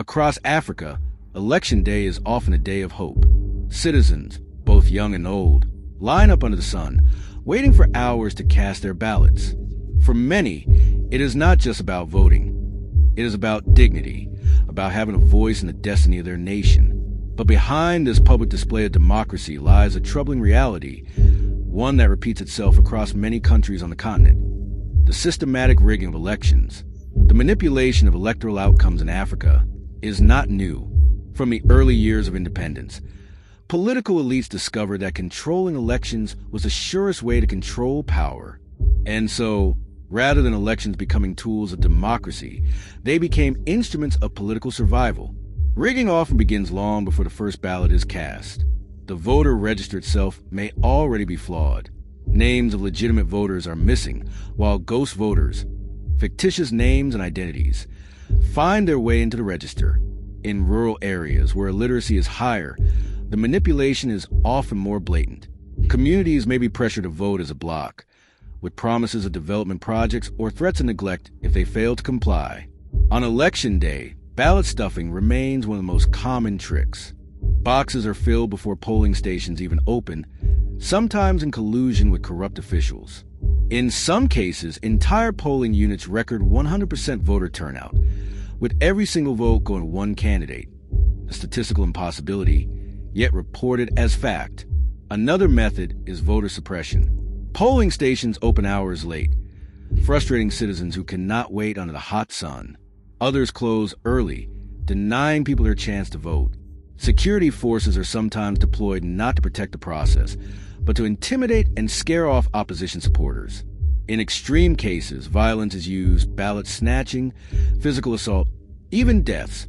Across Africa, Election Day is often a day of hope. Citizens, both young and old, line up under the sun, waiting for hours to cast their ballots. For many, it is not just about voting. It is about dignity, about having a voice in the destiny of their nation. But behind this public display of democracy lies a troubling reality, one that repeats itself across many countries on the continent. The systematic rigging of elections, the manipulation of electoral outcomes in Africa, is not new. From the early years of independence, political elites discovered that controlling elections was the surest way to control power. And so, rather than elections becoming tools of democracy, they became instruments of political survival. Rigging often begins long before the first ballot is cast. The voter register itself may already be flawed. Names of legitimate voters are missing, while ghost voters, fictitious names and identities, find their way into the register. In rural areas where illiteracy is higher, the manipulation is often more blatant. Communities may be pressured to vote as a bloc, with promises of development projects or threats of neglect if they fail to comply. On Election Day, ballot stuffing remains one of the most common tricks. Boxes are filled before polling stations even open, sometimes in collusion with corrupt officials. In some cases, entire polling units record 100% voter turnout, with every single vote going to one candidate, a statistical impossibility, yet reported as fact. Another method is voter suppression. Polling stations open hours late, frustrating citizens who cannot wait under the hot sun. Others close early, denying people their chance to vote. Security forces are sometimes deployed not to protect the process, but to intimidate and scare off opposition supporters. In extreme cases, violence is used, ballot snatching, physical assault, even deaths,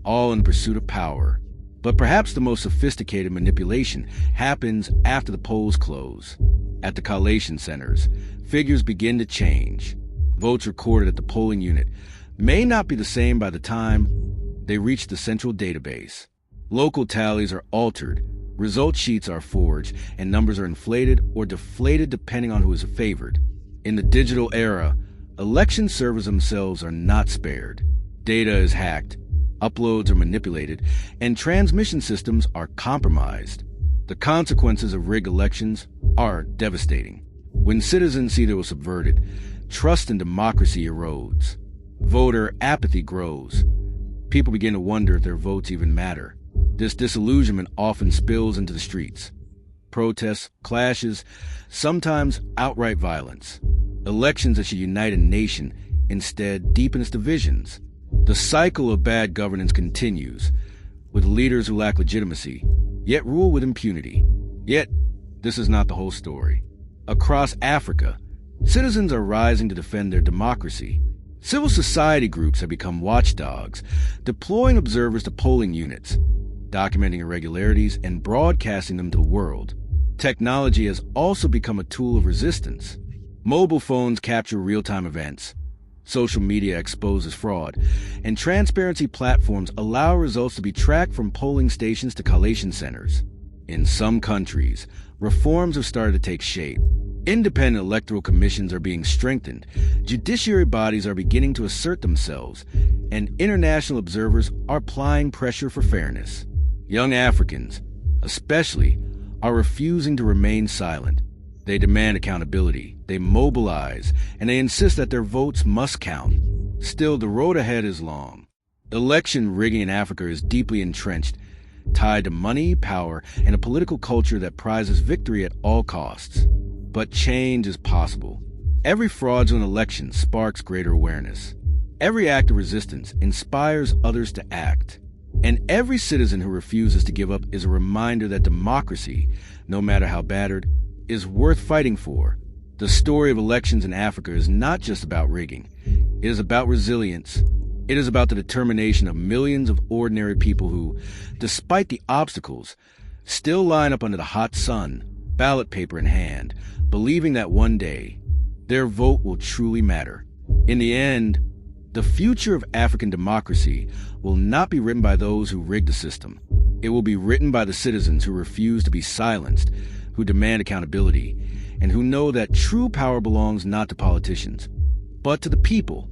all in pursuit of power. But perhaps the most sophisticated manipulation happens after the polls close. At the collation centers, figures begin to change. Votes recorded at the polling unit may not be the same by the time they reach the central database. Local tallies are altered, result sheets are forged, and numbers are inflated or deflated depending on who is favored. In the digital era, election servers themselves are not spared. Data is hacked, uploads are manipulated, and transmission systems are compromised. The consequences of rigged elections are devastating. When citizens see they were subverted, trust in democracy erodes. Voter apathy grows. People begin to wonder if their votes even matter. This disillusionment often spills into the streets. Protests, clashes, sometimes outright violence. Elections that should unite a nation instead deepen its divisions. The cycle of bad governance continues, with leaders who lack legitimacy, yet rule with impunity. Yet, this is not the whole story. Across Africa, citizens are rising to defend their democracy. Civil society groups have become watchdogs, deploying observers to polling units, documenting irregularities and broadcasting them to the world. Technology has also become a tool of resistance. Mobile phones capture real-time events. Social media exposes fraud, and transparency platforms allow results to be tracked from polling stations to collation centers. In some countries, reforms have started to take shape. Independent electoral commissions are being strengthened, judiciary bodies are beginning to assert themselves, and international observers are applying pressure for fairness. Young Africans, especially, are refusing to remain silent. They demand accountability, they mobilize, and they insist that their votes must count. Still, the road ahead is long. Election rigging in Africa is deeply entrenched, tied to money, power, and a political culture that prizes victory at all costs. But change is possible. Every fraudulent election sparks greater awareness. Every act of resistance inspires others to act. And every citizen who refuses to give up is a reminder that democracy, no matter how battered, is worth fighting for. The story of elections in Africa is not just about rigging. It is about resilience. It is about the determination of millions of ordinary people who, despite the obstacles, still line up under the hot sun, ballot paper in hand, believing that one day their vote will truly matter. In the end, the future of African democracy will not be written by those who rigged the system. It will be written by the citizens who refuse to be silenced, who demand accountability, and who know that true power belongs not to politicians, but to the people.